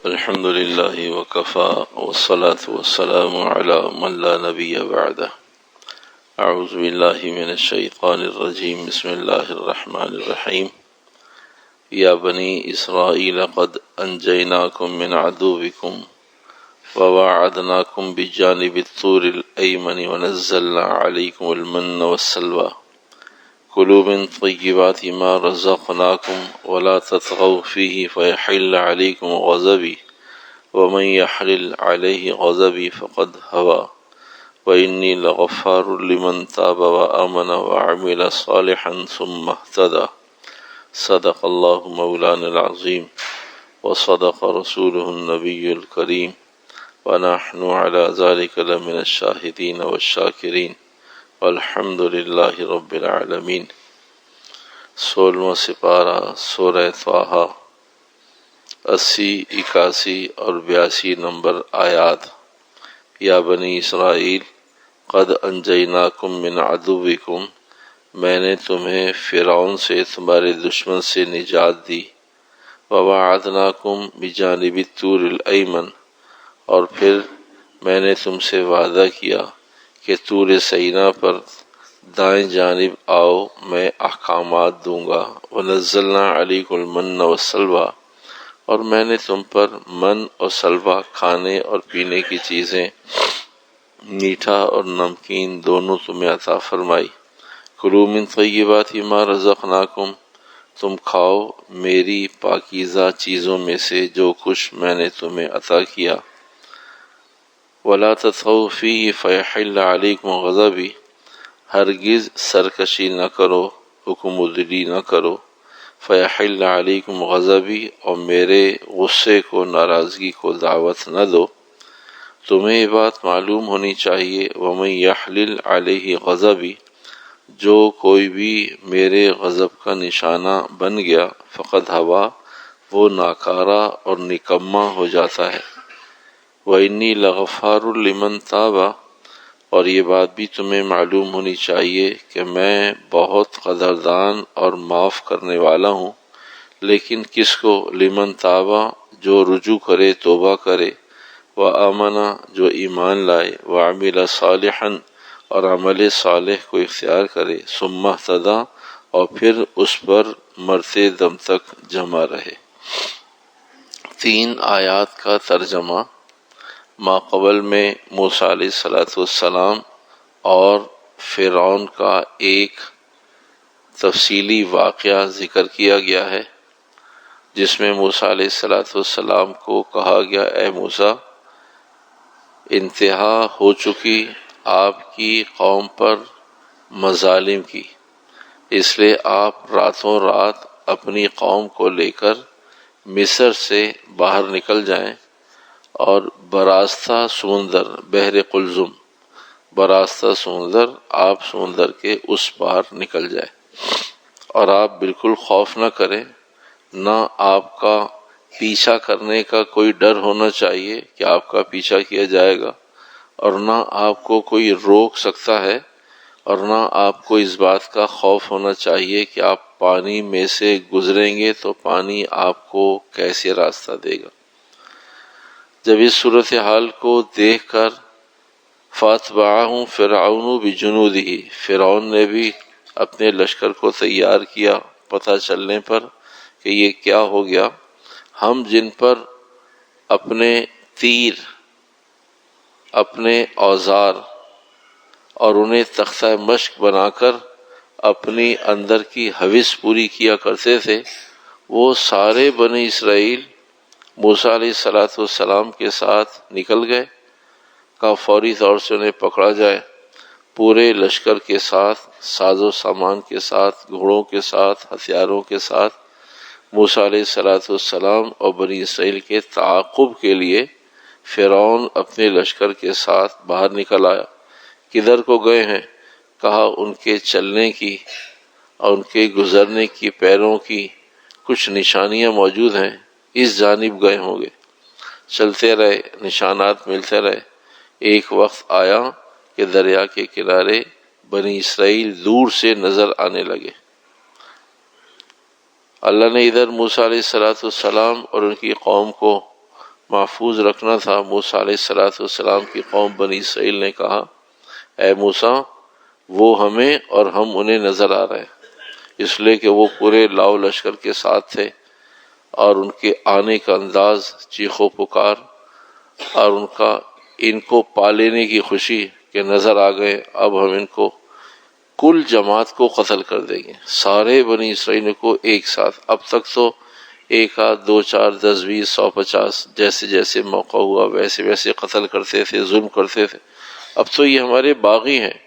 الحمد للہ وکفا والصلاة والسلام علی من لا نبی بعدہ اعوذ باللہ من الشیطان الرجیم بسم اللہ الرحمن الرحیم یا بنی اسرائیل قد انجیناکم من عدوکم وواعدناکم بجانب الطور الایمن ونزلنا علیکم المن والسلوى کلوا من طیبات ما رزقناکم ولا تطغوا فیہ فیحل علیکم غضبی ومن يحلل عليه غضبي فقد هوى وإني لغفار لمن تاب وآمن وعمل صالحا ثم اهتدى صدق الله مولانا العظيم وصدق رسوله النبي الكريم ونحن على ذلك لمن الشاهدين والشاكرين والحمد لله رب العالمين۔ 16واں سپارہ سورہ طٰہٰ، 80، 81 اور 82 نمبر آیات۔ یا بنی اسرائیل قد انجیناکم من عدوکم، میں نے تمہیں فرعون سے تمہارے دشمن سے نجات دی۔ وواعدناکم بجانب الطور الایمن، اور پھر میں نے تم سے وعدہ کیا کہ طور سینا پر دائیں جانب آؤ، میں احکامات دوں گا۔ ونزلنا علیکم المن والسلوى، اور میں نے تم پر من اور سلوہ کھانے اور پینے کی چیزیں، میٹھا اور نمکین دونوں تمہیں عطا فرمائی۔ کلوا من طیبات ما رزقناکم، تم کھاؤ میری پاکیزہ چیزوں میں سے جو کچھ میں نے تمہیں عطا کیا۔ ولا تطغوا فیہ فیحل علیکم غضبی، ہرگز سرکشی نہ کرو، حکم عدلی نہ کرو۔ فیحل علیکم غضبی، اور میرے غصے کو، ناراضگی کو دعوت نہ دو۔ تمہیں یہ بات معلوم ہونی چاہیے، ومن یحلل علیہ غضبی، جو کوئی بھی میرے غضب کا نشانہ بن گیا، فقد ہوا، وہ ناکارہ اور نکما ہو جاتا ہے۔ وإنی لغفار لمن تاب، اور یہ بات بھی تمہیں معلوم ہونی چاہیے کہ میں بہت قدردان اور معاف کرنے والا ہوں، لیکن کس کو؟ لمن تابا، جو رجوع کرے، توبہ کرے، وآمنا، جو ایمان لائے، وعمل صالحا، اور عمل صالح کو اختیار کرے، ثم اہتدی، اور پھر اس پر مرتے دم تک جمع رہے۔ 3 آیات کا ترجمہ۔ ماقبل میں موسیٰ علیہ السلام اور فرعون کا ایک تفصیلی واقعہ ذکر کیا گیا ہے، جس میں موسیٰ علیہ السلام کو کہا گیا، اے موسیٰ، انتہا ہو چکی آپ کی قوم پر مظالم کی، اس لیے آپ راتوں رات اپنی قوم کو لے کر مصر سے باہر نکل جائیں اور براستہ سمندر، بحر قلزم، براستہ سمندر، آپ سمندر کے اس پار نکل جائیں، اور آپ بالکل خوف نہ کریں، نہ آپ کا پیچھا کرنے کا کوئی ڈر ہونا چاہیے کہ آپ کا پیچھا کیا جائے گا، اور نہ آپ کو کوئی روک سکتا ہے، اور نہ آپ کو اس بات کا خوف ہونا چاہیے کہ آپ پانی میں سے گزریں گے تو پانی آپ کو کیسے راستہ دے گا۔ جب اس صورتحال کو دیکھ کر فَأَتْبَعَهُمْ فِرْعَوْنُ بِجُنُودِهِ، فرعون نے بھی اپنے لشکر کو تیار کیا پتہ چلنے پر کہ یہ کیا ہو گیا۔ ہم جن پر اپنے تیر، اپنے اوزار اور انہیں تختہ مشق بنا کر اپنی اندر کی ہوس پوری کیا کرتے تھے، وہ سارے بنی اسرائیل موسیٰ علیہ السلام کے ساتھ نکل گئے۔ کا فوری طور سے انہیں پکڑا جائے، پورے لشکر کے ساتھ، ساز و سامان کے ساتھ، گھوڑوں کے ساتھ، ہتھیاروں کے ساتھ موسیٰ علیہ السلام اور بنی اسرائیل کے تعاقب کے لیے فرعون اپنے لشکر کے ساتھ باہر نکل آیا۔ کدھر کو گئے ہیں؟ کہا ان کے چلنے کی اور ان کے گزرنے کی پیروں کی کچھ نشانیاں موجود ہیں، اس جانب گئے ہوں گے۔ چلتے رہے، نشانات ملتے رہے۔ ایک وقت آیا کہ دریا کے کنارے بنی اسرائیل دور سے نظر آنے لگے۔ اللہ نے ادھر موسیٰ علیہ السلام اور ان کی قوم کو محفوظ رکھنا تھا، موسیٰ علیہ السلام کی قوم بنی اسرائیل نے کہا اے موسیٰ وہ ہمیں اور ہم انہیں نظر آ رہے ہیں، اس لیے کہ وہ پورے لاؤ لشکر کے ساتھ تھے اور ان کے آنے کا انداز، چیخ و پکار اور ان کو پا لینے کی خوشی کہ نظر آ گئے، اب ہم ان کو کل جماعت کو قتل کر دیں گے، سارے بنی اسرائیل کو ایک ساتھ۔ اب تک تو ایک آدھ، دو چار، 10، 20، 100، 50 جیسے جیسے موقع ہوا ویسے ویسے قتل کرتے تھے، ظلم کرتے تھے۔ اب تو یہ ہمارے باغی ہیں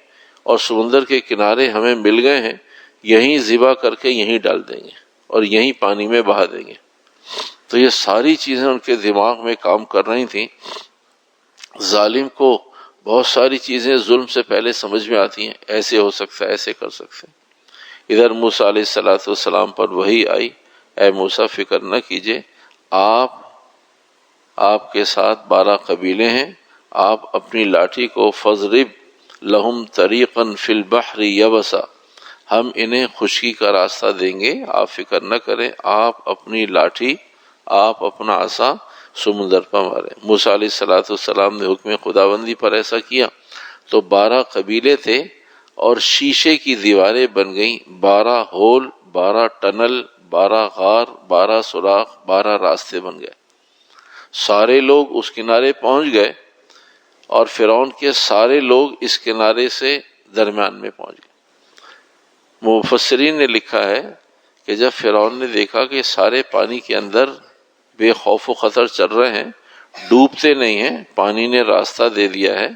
اور سمندر کے کنارے ہمیں مل گئے ہیں، یہیں ذبح کر کے یہیں ڈال دیں گے اور یہیں پانی میں بہا دیں گے۔ تو یہ ساری چیزیں ان کے دماغ میں کام کر رہی تھیں۔ ظالم کو بہت ساری چیزیں ظلم سے پہلے سمجھ میں آتی ہیں، ایسے ہو سکتا ہے، ایسے کر سکتے ہیں۔ ادھر موسیٰ علیہ السلام پر وحی آئی، اے موسیٰ فکر نہ کیجئے، آپ کے ساتھ 12 قبیلے ہیں، آپ اپنی لاٹھی کو فَاضْرِبْ لَهُمْ طَرِيقًا فِي الْبَحْرِ يَبَسًا، ہم انہیں خشکی کا راستہ دیں گے، آپ فکر نہ کریں، آپ اپنی لاٹھی، آپ اپنا عصا سمندر پر مارے۔ موسیٰ علیہ السلام نے حکم خداوندی پر ایسا کیا تو 12 قبیلے تھے اور شیشے کی دیواریں بن گئیں، 12 ہول، 12 ٹنل، 12 غار، 12 سوراخ، 12 راستے بن گئے۔ سارے لوگ اس کنارے پہنچ گئے اور فرعون کے سارے لوگ اس کنارے سے درمیان میں پہنچ گئے۔ مفسرین نے لکھا ہے کہ جب فرعون نے دیکھا کہ سارے پانی کے اندر بے خوف و خطر چل رہے ہیں، ڈوبتے نہیں ہیں، پانی نے راستہ دے دیا ہے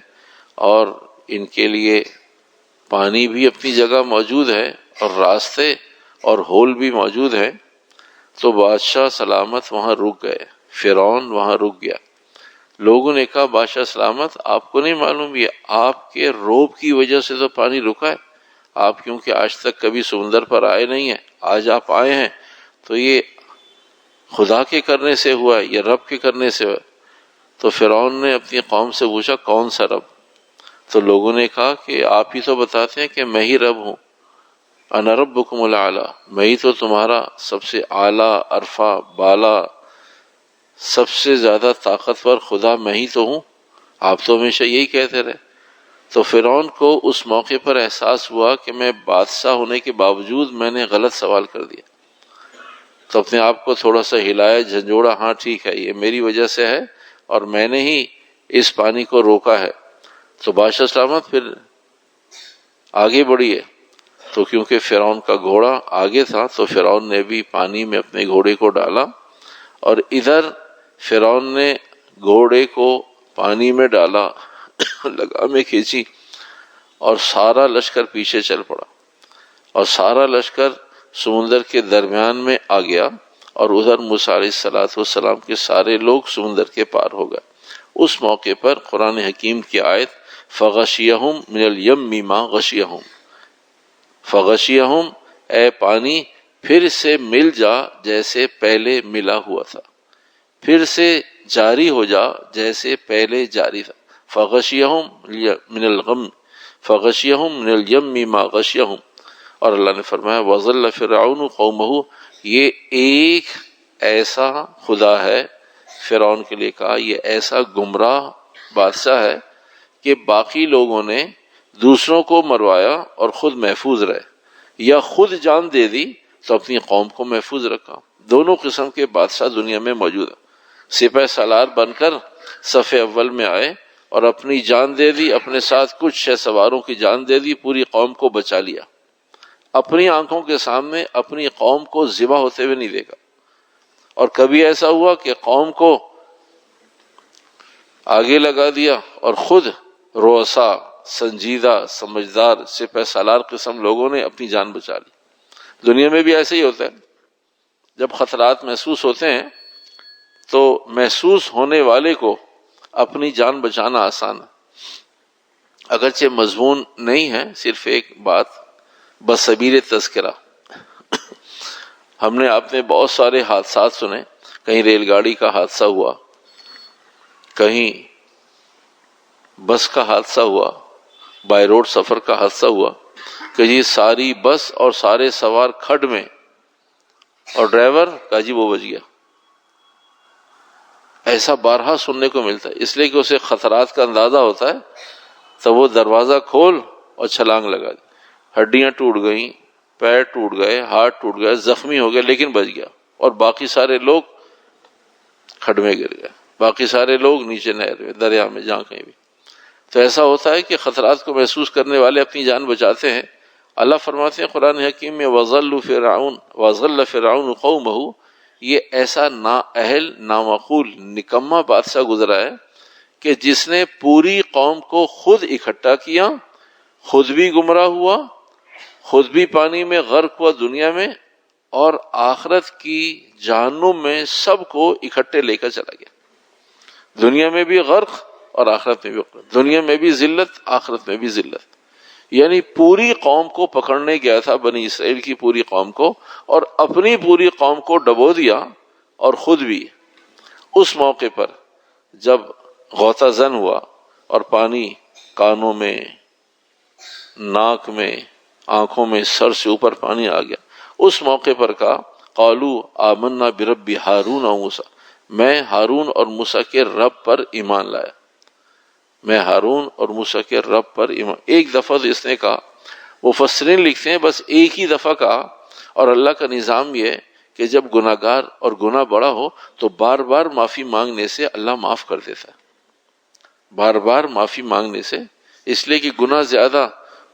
اور ان کے لیے پانی بھی اپنی جگہ موجود ہے اور راستے اور ہول بھی موجود ہیں، تو بادشاہ سلامت وہاں رک گئے، فرعون وہاں رک گیا۔ لوگوں نے کہا بادشاہ سلامت، آپ کو نہیں معلوم یہ آپ کے روب کی وجہ سے تو پانی رکا ہے، آپ کیونکہ آج تک کبھی سمندر پر آئے نہیں ہیں، آج آپ آئے ہیں تو یہ خدا کے کرنے سے ہوا ہے، یہ رب کے کرنے سے ہوا ہے۔ تو فرعون نے اپنی قوم سے پوچھا کون سا رب؟ تو لوگوں نے کہا کہ آپ ہی تو بتاتے ہیں کہ میں ہی رب ہوں، انا ربکم الاعلی، میں ہی تو تمہارا سب سے اعلیٰ، عرفہ، بالا، سب سے زیادہ طاقتور خدا میں ہی تو ہوں، آپ تو ہمیشہ یہی کہتے رہے۔ تو فرعون کو اس موقع پر احساس ہوا کہ میں بادشاہ ہونے کے باوجود میں نے غلط سوال کر دیا، تو اپنے آپ کو تھوڑا سا ہلایا، جھنجھوڑا، ہاں ٹھیک ہے یہ میری وجہ سے ہے اور میں نے ہی اس پانی کو روکا ہے۔ تو بادشاہ سلامت پھر آگے بڑھیے، تو کیونکہ فرعون کا گھوڑا آگے تھا تو فرعون نے بھی پانی میں اپنے گھوڑے کو ڈالا اور ادھر فرعون نے گھوڑے کو پانی میں ڈالا، لگامیں کھینچی اور سارا لشکر پیچھے چل پڑا اور سارا لشکر سمندر کے درمیان میں آ گیا اور ادھر موسیٰ علیہ السلام کے سارے لوگ سمندر کے پار ہو گئے۔ اس موقع پر قرآن حکیم کی آیت فغشیہم من الیم ما غشیہم، فغشیہم اے پانی پھر سے مل جا جیسے پہلے ملا ہوا تھا، پھر سے جاری ہو جا جیسے پہلے جاری تھا۔ فغشیہم من الغم، فغشیہم من الیم ما غشیہم، اور اللہ نے فرمایا وَظَلَّ فِرْعَوْنُ قَوْمَهُ، یہ ایک ایسا خدا ہے، فرعون کے لیے کہا یہ ایسا گمراہ بادشاہ ہے کہ باقی لوگوں نے دوسروں کو مروایا اور خود محفوظ رہے، یا خود جان دے دی تو اپنی قوم کو محفوظ رکھا۔ دونوں قسم کے بادشاہ دنیا میں موجود ہیں، سپہ سالار بن کر صف اول میں آئے اور اپنی جان دے دی، اپنے ساتھ کچھ 6 سواروں کی جان دے دی، پوری قوم کو بچا لیا، اپنی آنکھوں کے سامنے اپنی قوم کو ذبح ہوتے ہوئے نہیں دیکھا۔ اور کبھی ایسا ہوا کہ قوم کو آگے لگا دیا اور خود رؤسا، سنجیدہ، سمجھدار، سپہ سالار قسم لوگوں نے اپنی جان بچا لی۔ دنیا میں بھی ایسے ہی ہوتا ہے، جب خطرات محسوس ہوتے ہیں تو محسوس ہونے والے کو اپنی جان بچانا آسان ہے، اگرچہ مضمون نہیں ہے، صرف ایک بات بسبیل تذکرہ۔ ہم نے آپ نے بہت سارے حادثات سنے، کہیں ریل گاڑی کا حادثہ ہوا، کہیں بس کا حادثہ ہوا، بائی روڈ سفر کا حادثہ ہوا کہ جی ساری بس اور سارے سوار کھڈ میں اور ڈرائیور کا جی وہ بچ گیا۔ ایسا بارہا سننے کو ملتا ہے، اس لیے کہ اسے خطرات کا اندازہ ہوتا ہے، تو وہ دروازہ کھول اور چھلانگ لگا دی، ہڈیاں ٹوٹ گئیں، پیر ٹوٹ گئے، ہاتھ ٹوٹ گئے، زخمی ہو گئے، لیکن بچ گیا، اور باقی سارے لوگ کھڈ میں گر گئے، باقی سارے لوگ نیچے نہر میں، دریا میں، جہاں کہیں بھی۔ تو ایسا ہوتا ہے کہ خطرات کو محسوس کرنے والے اپنی جان بچاتے ہیں۔ اللہ فرماتے ہیں قرآن حکیم میں وَظَلَّ فِرْعَوْنُ قَوْمَهُ، یہ ایسا نااہل، نامعقول، نکما بادشاہ گزرا ہے کہ جس نے پوری قوم کو خود اکٹھا کیا، خود بھی گمراہ ہوا، خود بھی پانی میں غرق ہوا دنیا میں، اور آخرت کی جہنم میں سب کو اکٹھے لے کر چلا گیا۔ دنیا میں بھی غرق اور آخرت میں بھی غرق، دنیا میں بھی ذلت، آخرت میں بھی ذلت، یعنی پوری قوم کو پکڑنے گیا تھا، بنی اسرائیل کی پوری قوم کو، اور اپنی پوری قوم کو ڈبو دیا، اور خود بھی اس موقع پر جب غوطہ زن ہوا اور پانی کانوں میں، ناک میں، آنکھوں میں، سر سے اوپر پانی آ گیا، اس موقع پر کہا قالوا آمنا برب ہارون و موسیٰ، میں ہارون اور موسیٰ کے رب پر ایمان لایا، میں ہارون اور موسیٰ کے رب پر ایمان۔ ایک دفعہ تو اس نے کہا، مفسرین لکھتے ہیں بس ایک ہی دفعہ کہا، اور اللہ کا نظام یہ کہ جب گناہ گار اور گناہ بڑا ہو تو بار بار معافی مانگنے سے اللہ معاف کر دیتا ہے، بار بار معافی مانگنے سے، اس لیے کہ گناہ زیادہ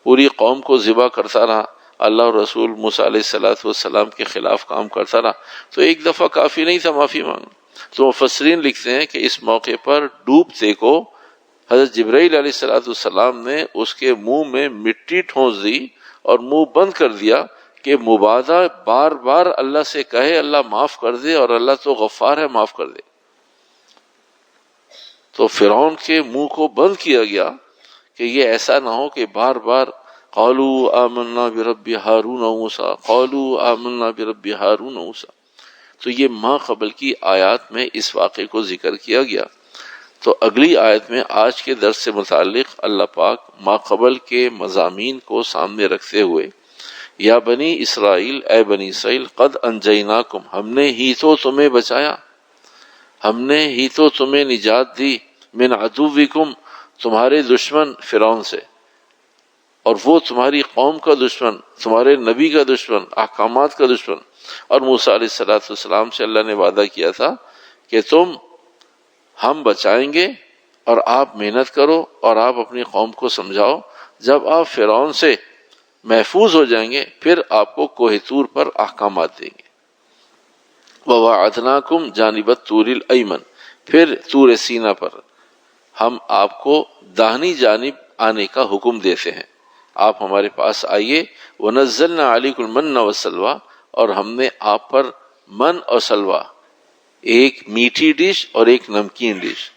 پوری قوم کو ذبح کرتا رہا، اللہ اور رسول موسیٰ علیہ السلام کے خلاف کام کرتا رہا، تو ایک دفعہ کافی نہیں تھا معافی مانگنا۔ تو مفسرین لکھتے ہیں کہ اس موقع پر ڈوبتے کو حضرت جبرائیل علیہ السلام نے اس کے منہ میں مٹی ٹھونس دی اور منہ بند کر دیا کہ مبادہ بار بار اللہ سے کہے اللہ معاف کر دے، اور اللہ تو غفار ہے، معاف کر دے۔ تو فرعون کے منہ کو بند کیا گیا کہ یہ ایسا نہ ہو کہ بار بار قالوا آمنا برب ہارون و موسیٰ، قالوا آمنا برب ہارون و موسیٰ۔ تو یہ ما قبل کی آیات میں اس واقعے کو ذکر کیا گیا۔ تو اگلی آیت میں آج کے درس سے متعلق اللہ پاک ما قبل کے مضامین کو سامنے رکھتے ہوئے، یا بنی اسرائیل، اے بنی اسرائیل، قد انجیناکم، ہم نے ہی تو تمہیں بچایا، ہم نے ہی تو تمہیں نجات دی، من عدوکم، تمہارے دشمن فرعون سے، اور وہ تمہاری قوم کا دشمن، تمہارے نبی کا دشمن، احکامات کا دشمن۔ اور موسیٰ علیہ السلام سے اللہ نے وعدہ کیا تھا کہ ہم بچائیں گے، اور آپ محنت کرو اور آپ اپنی قوم کو سمجھاؤ، جب آپ فرعون سے محفوظ ہو جائیں گے پھر آپ کو کوہ طور پر احکامات دیں گے۔ وَوَعَدْنَاكُمْ جَانِبَ الطُّورِ الْأَيْمَنِ، پھر طور سینا پر ہم آپ کو داہنی جانب آنے کا حکم دیتے ہیں، آپ ہمارے پاس آئیے۔ وَنَزَّلْنَا عَلَيْكُمُ الْمَنَّ وَالسَّلْوَىٰ، اور ہم نے آپ پر من اور سلوہ، ایک میٹھی ڈش اور ایک نمکین ڈش،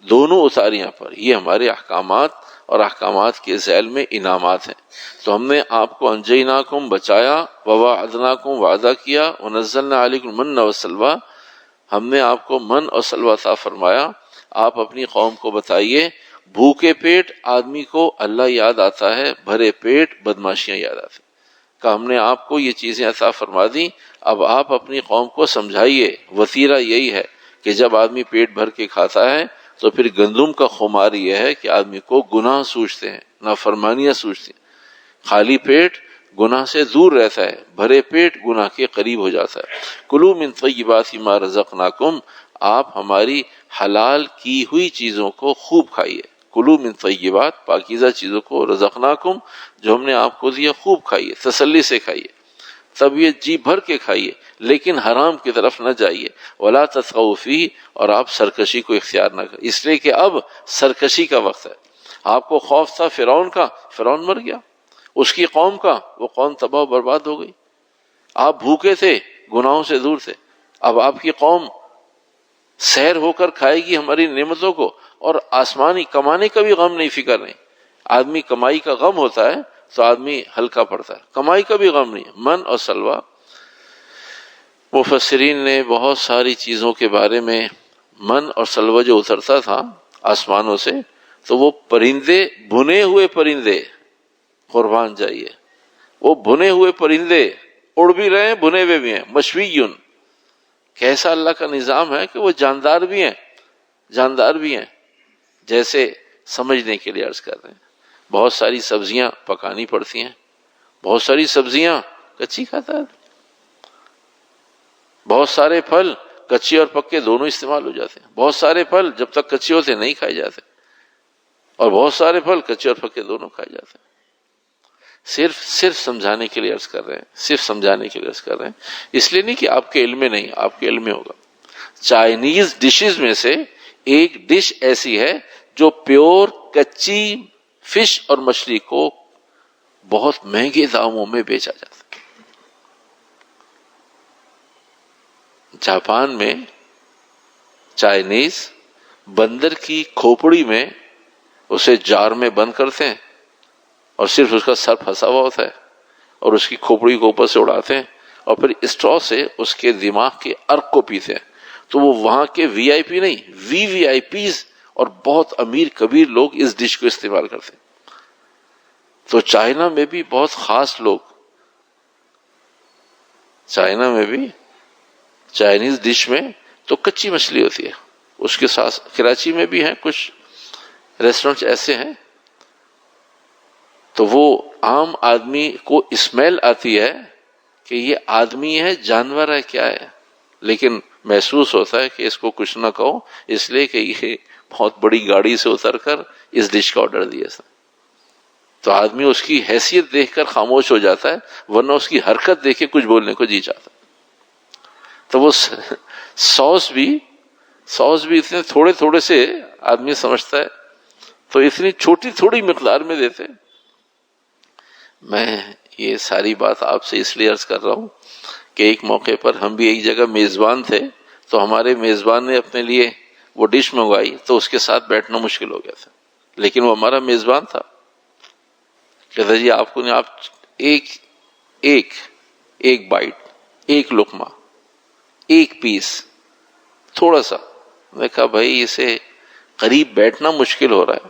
دونوں اتاری یہاں پر، یہ ہمارے احکامات اور احکامات کے ذیل میں انعامات ہیں۔ تو ہم نے آپ کو انجیناکم بچایا، ووعدناکم وعدہ کیا، ونزلنا علیکم المن والسلویٰ، ہم نے آپ کو من اور سلوہ عطا فرمایا۔ آپ اپنی قوم کو بتائیے، بھوکے پیٹ آدمی کو اللہ یاد آتا ہے، بھرے پیٹ بدماشیاں یاد آتی ہیں، کہ ہم نے آپ کو یہ چیزیں عطا فرما دی، اب آپ اپنی قوم کو سمجھائیے۔ وطیرہ یہی ہے کہ جب آدمی پیٹ بھر کے کھاتا ہے تو پھر گندم کا خمار یہ ہے کہ آدمی کو گناہ سوچتے ہیں، نافرمانیاں سوچتے ہیں۔ خالی پیٹ گناہ سے دور رہتا ہے، بھرے پیٹ گناہ کے قریب ہو جاتا ہے۔ کلوا من طیبات ما رزقناکم، آپ ہماری حلال کی ہوئی چیزوں کو خوب کھائیے۔ کلوا من طیبات، پاکیزہ چیزوں کو، رزقناکم، جو ہم نے آپ کو دیا، خوب کھائیے، تسلی سے کھائیے، طبیعت جی بھر کے کھائیے، لیکن حرام کی طرف نہ جائیے۔ ولا تطغوا فیہ، اور آپ سرکشی کو اختیار نہ کریں، اس لیے کہ اب سرکشی کا وقت ہے۔ آپ کو خوف تھا فرعون کا، فرعون مر گیا، اس کی قوم کا، وہ قوم تباہ و برباد ہو گئی۔ آپ بھوکے تھے، گناہوں سے دور تھے، اب آپ کی قوم سیر ہو کر کھائے گی ہماری نعمتوں کو، اور آسمانی کمانے کا بھی غم نہیں، فکر نہیں۔ آدمی کمائی کا غم ہوتا ہے تو آدمی ہلکا پڑتا ہے، کمائی کا بھی غم نہیں۔ من اور سلوہ، مفسرین نے بہت ساری چیزوں کے بارے میں، من اور سلوہ جو اترتا تھا آسمانوں سے، تو وہ پرندے، بھنے ہوئے پرندے، قربان جائیے، وہ بھنے ہوئے پرندے اڑ بھی رہے ہیں، بھنے ہوئے بھی ہیں، مشویون، کیسا اللہ کا نظام ہے کہ وہ جاندار بھی ہیں، جاندار بھی ہیں، جیسے سمجھنے کے لیے عرض کر رہے ہیں، بہت ساری سبزیاں پکانی پڑتی ہیں، بہت ساری سبزیاں کچی کھاتا ہے، بہت سارے پھل کچے اور پکے دونوں استعمال ہو جاتے ہیں، بہت سارے پھل جب تک کچے ہوتے نہیں کھائے جاتے، اور بہت سارے پھل کچے اور پکے دونوں کھائے جاتے ہیں۔ صرف سمجھانے کے لیے عرض کر رہے ہیں، صرف سمجھانے کے لیے عرض کر رہے ہیں، اس لیے نہیں کہ آپ کے علم میں نہیں، آپ کے علم میں ہوگا۔ چائنیز ڈشز میں سے ایک ڈش ایسی ہے جو پیور کچی فش اور مچھلی کو بہت مہنگے داموں میں بیچا جاتا ہے۔ جاپان میں چائنیز بندر کی کھوپڑی میں اسے جار میں بند کرتے ہیں اور صرف اس کا سر پھنسا ہوا ہوتا ہے اور اس کی کھوپڑی کو اوپر سے اڑاتے ہیں اور پھر اسٹرا سے اس کے دماغ کے ارک کو پیتے ہیں۔ تو وہ وہاں کے وی آئی پی نہیں، وی آئی پیز اور بہت امیر کبیر لوگ اس ڈش کو استعمال کرتے ہیں۔ تو چائنا میں بھی بہت خاص لوگ، چائنا میں بھی چائنیز ڈش میں تو کچی مچھلی ہوتی ہے، اس کے ساتھ کراچی میں بھی ہیں کچھ ریسٹورنٹ ایسے ہیں، تو وہ عام آدمی کو اسمیل آتی ہے کہ یہ آدمی ہے جانور ہے کیا ہے، لیکن محسوس ہوتا ہے کہ اس کو کچھ نہ کہو، اس لیے کہ یہ بہت بڑی گاڑی سے اتر کر اس ڈش کا آرڈر دیا اس نے۔ تو آدمی اس کی حیثیت دیکھ کر خاموش ہو جاتا ہے، ورنہ اس کی حرکت دیکھ کے کچھ بولنے کو جی چاہتا ہے۔ تو وہ سوس بھی اتنے تھوڑے تھوڑے سے آدمی سمجھتا ہے، تو اتنی چھوٹی تھوڑی مقدار میں دیتے۔ میں یہ ساری بات آپ سے اس لیے عرض کر رہا ہوں کہ ایک موقع پر ہم بھی ایک جگہ میزبان تھے، تو ہمارے میزبان نے اپنے لیے وہ ڈش منگوائی، تو اس کے ساتھ بیٹھنا مشکل ہو گیا تھا، لیکن وہ ہمارا میزبان تھا۔ کہتا جی آپ کو نہیں، آپ ایک بائٹ، ایک لقمہ، ایک پیس، تھوڑا سا۔ میں کہا بھائی اسے قریب بیٹھنا مشکل ہو رہا ہے،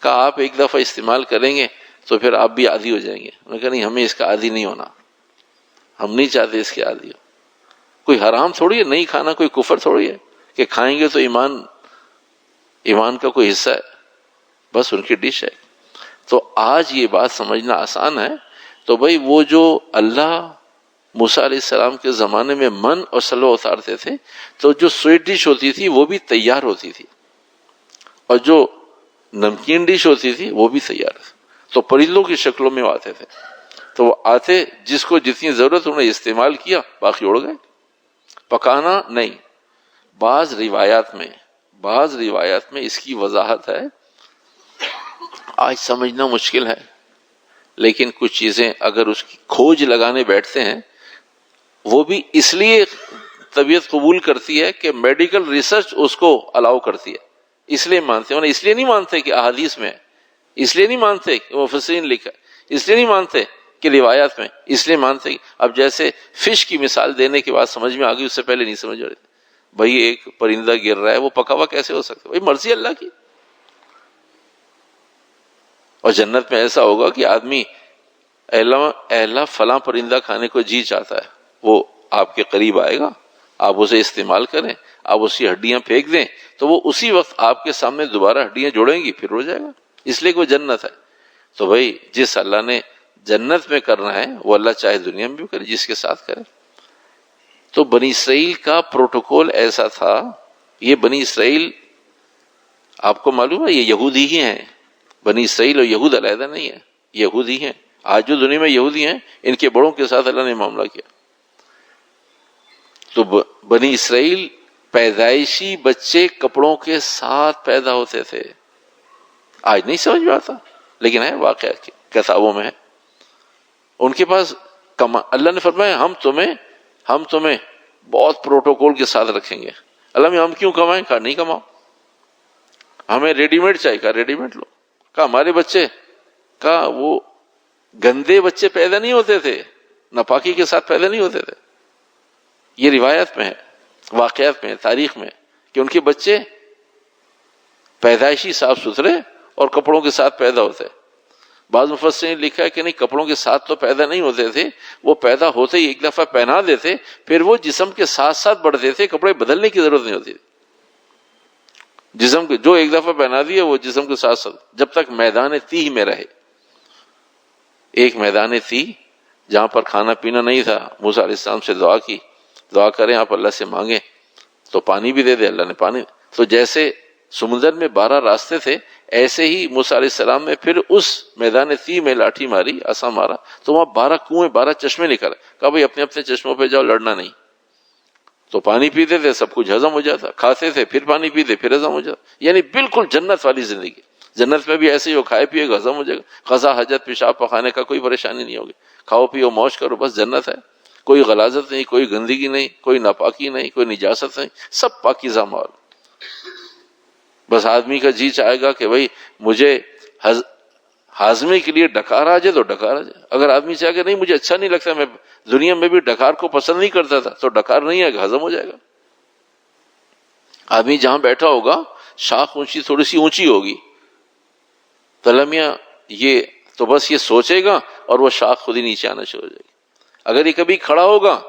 کہا آپ ایک دفعہ استعمال کریں گے تو پھر آپ بھی عادی ہو جائیں گے۔ میں کہا نہیں، ہمیں اس کا عادی نہیں ہونا، ہم نہیں چاہتے اس کے عادی ہو۔ کوئی حرام تھوڑی ہے، نہیں کھانا کوئی کفر تھوڑی ہے کہ کھائیں گے تو ایمان کا کوئی حصہ ہے، بس ان کی ڈش ہے۔ تو آج یہ بات سمجھنا آسان ہے۔ تو بھائی وہ جو اللہ موسیٰ علیہ السلام کے زمانے میں من اور سلوہ اتارتے تھے، تو جو سویٹ ڈش ہوتی تھی وہ بھی تیار ہوتی تھی، اور جو نمکین ڈش ہوتی تھی وہ بھی تیار تھی۔ تو پرندوں کی شکلوں میں وہ آتے تھے، تو وہ آتے، جس کو جتنی ضرورت انہیں استعمال کیا، باقی اڑ گئے۔ پکانا نہیں، بعض روایات میں اس کی وضاحت ہے، آج سمجھنا مشکل ہے، لیکن کچھ چیزیں اگر اس کی کھوج لگانے بیٹھتے ہیں، وہ بھی اس لیے طبیعت قبول کرتی ہے کہ میڈیکل ریسرچ اس کو الاؤ کرتی ہے، اس لیے مانتے ہیں۔ اس لیے نہیں مانتے کہ احادیث میں ہے، اس لیے نہیں مانتے کہ مفسرین لکھا ہے، اس لیے نہیں مانتے کہ روایات میں، اس لیے مانتے کہ اب جیسے فش کی مثال دینے کے بعد سمجھ میں آ گئی، اس سے پہلے نہیں سمجھ آ رہی۔ بھائی ایک پرندہ گر رہا ہے، وہ پکا ہوا کیسے ہو سکتا ہے؟ بھائی مرضی اللہ کی۔ اور جنت میں ایسا ہوگا کہ آدمی اے اللہ فلاں پرندہ کھانے کو جی چاہتا ہے، وہ آپ کے قریب آئے گا، آپ اسے استعمال کریں، آپ اس کی ہڈیاں پھینک دیں تو وہ اسی وقت آپ کے سامنے دوبارہ ہڈیاں جوڑیں گی، پھر ہو جائے گا، اس لیے کہ وہ جنت ہے۔ تو بھائی جس اللہ نے جنت میں کرنا ہے وہ اللہ چاہے دنیا میں بھی کرے، جس کے ساتھ کرے۔ تو بنی اسرائیل کا پروٹوکول ایسا تھا۔ یہ بنی اسرائیل آپ کو معلوم ہے یہ یہودی ہی ہیں، بنی اسرائیل اور یہود علیحدہ نہیں ہے، یہودی ہیں۔ آج جو دنیا میں یہودی ہیں، ان کے بڑوں کے ساتھ اللہ نے معاملہ کیا۔ تو بنی اسرائیل پیدائشی بچے کپڑوں کے ساتھ پیدا ہوتے تھے۔ آج نہیں سمجھ میں آتا، لیکن ہے واقعہ کتابوں میں ہے۔ ان کے پاس اللہ نے فرمایا ہم تمہیں بہت پروٹوکول کے ساتھ رکھیں گے۔ اللہ میں ہم کیوں کمائیں؟ کہا نہیں کماؤ، ہمیں ریڈی میڈ چاہیے، کہا ریڈی میڈ لو۔ کہا ہمارے بچے، کہا وہ گندے بچے پیدا نہیں ہوتے تھے، ناپاکی کے ساتھ پیدا نہیں ہوتے تھے۔ یہ روایت میں ہے، واقعات میں ہے، تاریخ میں، کہ ان کے بچے پیدائشی صاف ستھرے اور کپڑوں کے ساتھ پیدا ہوتے۔ بعض مفسرین نے لکھا ہے کہ نہیں، کپڑوں کے ساتھ تو پیدا نہیں ہوتے تھے، وہ پیدا ہوتے ہی ایک دفعہ پہنا دیتے، پھر وہ جسم کے ساتھ ساتھ بڑھتے تھے، کپڑے بدلنے کی ضرورت نہیں ہوتی تھی۔ جسم کو جو ایک دفعہ پہنا دیا وہ جسم کے ساتھ ساتھ جب تک میدان تیہ میں رہے. ایک میدان تیہ جہاں پر کھانا پینا نہیں تھا، موسیٰ علیہ السلام سے دعا کی، دعا کریں آپ اللہ سے مانگیں تو پانی بھی دے دے، اللہ نے پانی. تو جیسے سمندر میں 12 راستے تھے، ایسے ہی موسیٰ علیہ السلام نے پھر اس میدان تیہ میں لاٹھی ماری، عصا مارا تو وہاں 12 کنویں، 12 چشمے نکلے. کہا بھائی اپنے اپنے چشموں پہ جاؤ، لڑنا نہیں. تو پانی پیتے تھے، سب کچھ ہضم ہو جاتا، کھاتے تھے پھر پانی پیتے پھر ہضم ہو جاتا. یعنی بالکل جنت والی زندگی. جنت میں بھی ایسے ہی ہو، کھائے پیے گا ہضم ہو جائے گا، قضا حاجت پیشاب پخانے کا کوئی پریشانی نہیں ہوگی، کھاؤ پیو موج کرو، بس جنت ہے. کوئی غلاظت نہیں، کوئی گندگی نہیں، کوئی ناپاکی نہیں، کوئی نجاست نہیں، سب پاکیزہ ماحول. بس آدمی کا جی چاہے گا کہ بھئی مجھے ہاضمے کے لیے ڈکار آ جائے تو ڈکار آ جائے. اگر آدمی چاہے کہ نہیں مجھے اچھا نہیں لگتا، میں دنیا میں بھی ڈکار کو پسند نہیں کرتا تھا، تو ڈکار نہیں آئے گا، ہضم ہو جائے گا. آدمی جہاں بیٹھا ہوگا شاخ اونچی تھوڑی سی اونچی ہوگی، تلمیاں یہ تو بس یہ سوچے گا اور وہ شاخ خود ہی نیچے آنا شروع ہو جائے گی. اگر یہ کبھی کھڑا ہوگا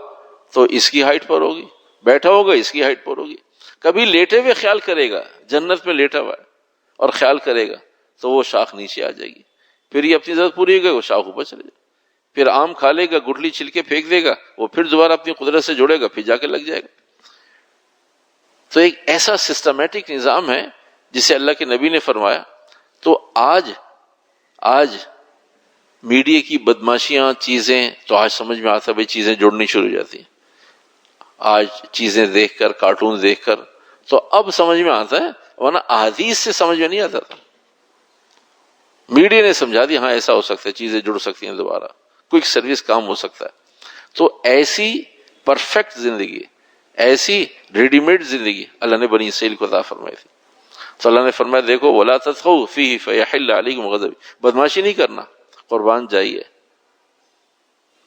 تو اس کی ہائٹ پر ہوگی، بیٹھا ہوگا اس کی ہائٹ پر ہوگی. کبھی لیٹے ہوئے خیال کرے گا، جنت میں لیٹا ہوا ہے اور خیال کرے گا تو وہ شاخ نیچے آ جائے گی. پھر یہ اپنی ضرورت پوری ہوگی، وہ شاخ اوپر چلے جائے. پھر آم کھا لے گا، گٹلی چھل کے پھینک دے گا، وہ پھر دوبارہ اپنی قدرت سے جوڑے گا، پھر جا کے لگ جائے گا. تو ایک ایسا سسٹمیٹک نظام ہے جسے اللہ کے نبی نے فرمایا. تو آج میڈیا کی بدماشیاں چیزیں تو آج سمجھ میں آتا ہے، بھئی چیزیں جڑنی شروع ہو جاتی ہیں. آج چیزیں دیکھ کر، کارٹون دیکھ کر تو اب سمجھ میں آتا ہے، ورنہ احادیث سے سمجھ میں نہیں آتا تھا. میڈیا نے سمجھا دیا ہاں ایسا ہو سکتا ہے، چیزیں جڑ سکتی ہیں، دوبارہ کوئی سروس کام ہو سکتا ہے. تو ایسی پرفیکٹ زندگی، ایسی ریڈی میڈ زندگی اللہ نے بنی اسرائیل کو عطا فرمائی تھی. تو اللہ نے فرمایا دیکھو وَلَا تَطْغَوْا فِيهِ فَيَحِلَّ عَلَيْكُمْ غَضَبِي، بدماشی نہیں کرنا، قربان جائیے.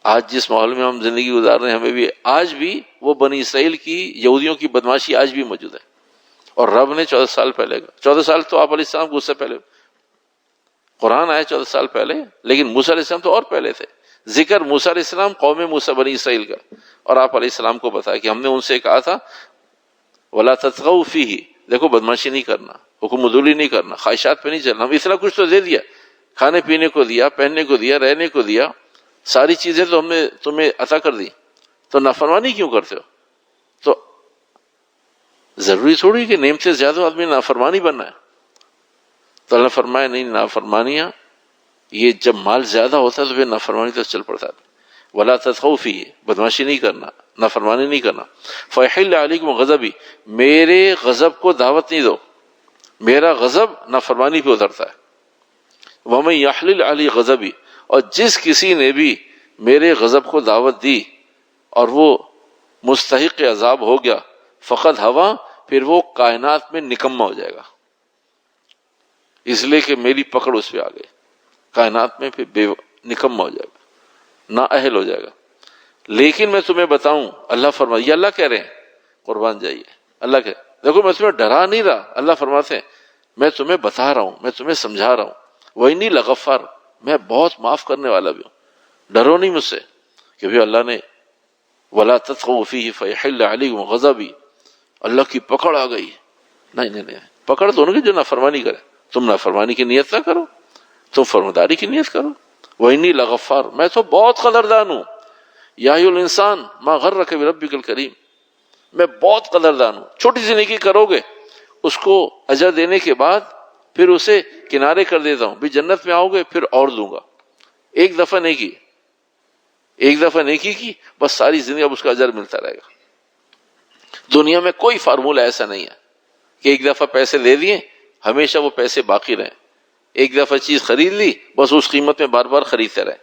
آج جس ماحول میں ہم زندگی گزار رہے ہیں، ہمیں بھی آج بھی وہ بنی اسرائیل کی، یہودیوں کی بدماشی آج بھی موجود ہے. اور رب نے 14 سال پہلے، 14 سال تو آپ علیہ السلام کو اس سے پہلے قرآن آیا 14 سال پہلے، لیکن موسیٰ علیہ السلام تو اور پہلے تھے. ذکر موسیٰ علیہ السلام قوم موسیٰ بنی اسرائیل کا، اور آپ علیہ السلام کو بتایا کہ ہم نے ان سے کہا تھا وَلَا تَطْغَوْا فِيهِ، دیکھو بدماشی نہیں کرنا، حکم عدولی نہیں کرنا، خواہشات پہ نہیں چلنا. ہم اتنا کچھ تو دے دیا، کھانے پینے کو دیا، پہننے کو دیا، رہنے کو دیا، ساری چیزیں تو ہم نے تمہیں عطا کر دی، تو نافرمانی کیوں کرتے ہو؟ تو ضروری تھوڑی کہ نعمت سے زیادہ آدمی نافرمانی بننا ہے. تو اللہ فرمایا نہیں، نافرمانیاں یہ جب مال زیادہ ہوتا ہے تو پھر نافرمانی تو چل پڑتا ہے. وَلَا تَطْغَوْا فِيهِ، بدماشی نہیں کرنا، نافرمانی نہیں کرنا. فَيَحِلَّ عَلَيْكُمْ غَضَبِي، میرے غضب کو دعوت نہیں دو، میرا غضب نافرمانی پہ اترتا ہے. وَمَن يَحْلِلْ عَلَيْهِ غَضَبِي، اور جس کسی نے بھی میرے غضب کو دعوت دی اور وہ مستحق عذاب ہو گیا، فقط ہوا، پھر وہ کائنات میں نکمہ ہو جائے گا، اس لیے کہ میری پکڑ اس پہ آ گئی. کائنات میں پھر نکمہ ہو جائے گا، نااہل ہو جائے گا. لیکن میں تمہیں بتاؤں، اللہ فرمائے، یہ اللہ کہہ رہے ہیں، قربان جائیے، اللہ کہہ دیکھو میں تمہیں ڈرا نہیں رہا، اللہ فرماتے ہیں میں تمہیں بتا رہا ہوں، میں تمہیں سمجھا رہا ہوں. وَإِنِّي لَغَفَّارٌ، میں بہت معاف کرنے والا بھی ہوں. ڈرو نہیں مجھ سے کہ بھی اللہ نے وَلَا تَطْغَوْا فِيهِ فَيَحِلَّ عَلَيْكُمْ غَضَبِي، اللہ کی پکڑ آ گئی. نہیں، پکڑ تو ان کی جو نافرمانی کرے. تم نافرمانی کی نیت نہ کرو، تم فرمانبرداری کی نیت کرو. وَإِنِّي لَغَفَّارٌ، میں تو بہت قدردان ہوں. یا ایھا الانسان ما غرک بربک الکریم، میں بہت قدردان ہوں. چھوٹی سی نیکی کرو گے، اس کو اجر دینے کے بعد پھر اسے کنارے کر دیتا ہوں، بھی جنت میں آؤ گے پھر اور دوں گا. ایک دفعہ نیکی کی بس ساری زندگی اب اس کا اجر ملتا رہے گا. دنیا میں کوئی فارمولہ ایسا نہیں ہے کہ ایک دفعہ پیسے دے دیے ہمیشہ وہ پیسے باقی رہیں. ایک دفعہ چیز خرید لی بس اس قیمت میں بار بار خریدتے رہے.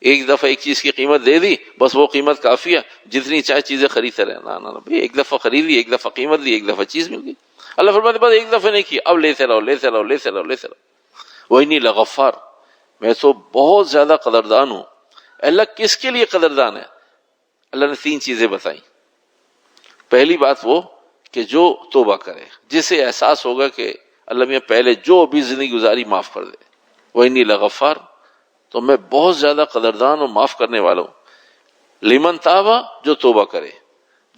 ایک دفعہ ایک چیز کی قیمت دے دی بس وہ قیمت کافی ہے، جتنی چاہے چیزیں خریدتے رہے. نہ بھائی، ایک دفعہ خرید لی، ایک دفعہ قیمت لی، ایک دفعہ چیز مل گئی. اللہ فرماتے بس ایک دفعہ نہیں کی، اب لیتے رہو. وَإِنِّي لَغَفَّارٌ، میں تو بہت زیادہ قدردان ہوں. اللہ کس کے لیے قدردان ہے؟ اللہ نے 3 چیزیں بتائیں. پہلی بات وہ کہ جو توبہ کرے، جسے احساس ہوگا کہ اللہ میاں پہلے جو بھی زندگی گزاری معاف کر دے. وَإِنِّي لَغَفَّارٌ، تو میں بہت زیادہ قدردان اور معاف کرنے والا ہوں. لمن تابا، جو توبہ کرے.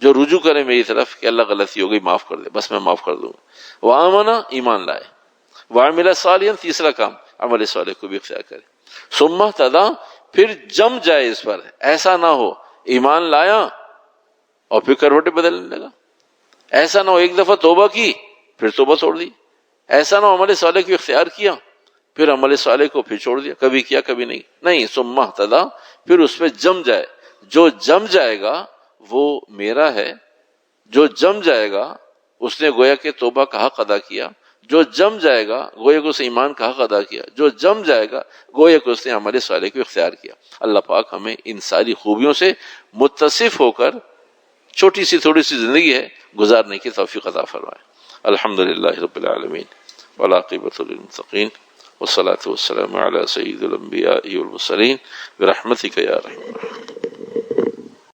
جو رجوع کرے میری طرف کہ اللہ غلطی ہو گئی معاف کر دے، بس میں معاف کر دوں گا۔ وآمنا، ایمان لائے، وعمل صالحا، تیسرا کام عمل صالح کو بھی اختیار کرے، ثم اہتدی، پھر جم جائے اس پر، ایسا نہ ہو ایمان لایا اور پھر کروٹیں بدلنے لگا، ایسا نہ ہو ایک دفعہ توبہ کی پھر توبہ چھوڑ دی، ایسا نہ ہو عمل صالح کو اختیار کیا پھر عمل صالح کو پھر چھوڑ دیا، کبھی کیا کبھی نہیں، ثم اہتدی، پھر اس پہ جم جائے، جو جم جائے گا وہ میرا ہے، جو جم جائے گا اس نے گویا کہ توبہ کا حق ادا کیا، جو جم جائے گا گویا کہ اس نے ایمان کا حق ادا کیا، جو جم جائے گا گویا کہ اس نے عمل صالح کو اختیار کیا۔ اللہ پاک ہمیں ان ساری خوبیوں سے متصف ہو کر چھوٹی سی تھوڑی سی زندگی ہے گزارنے کی توفیق عطا فرمائے۔ الحمدللہ رب العالمین والعاقبۃ للمتقین والصلاة والسلام علی سید الانبیاء والمرسلین برحمتک یا رحمن۔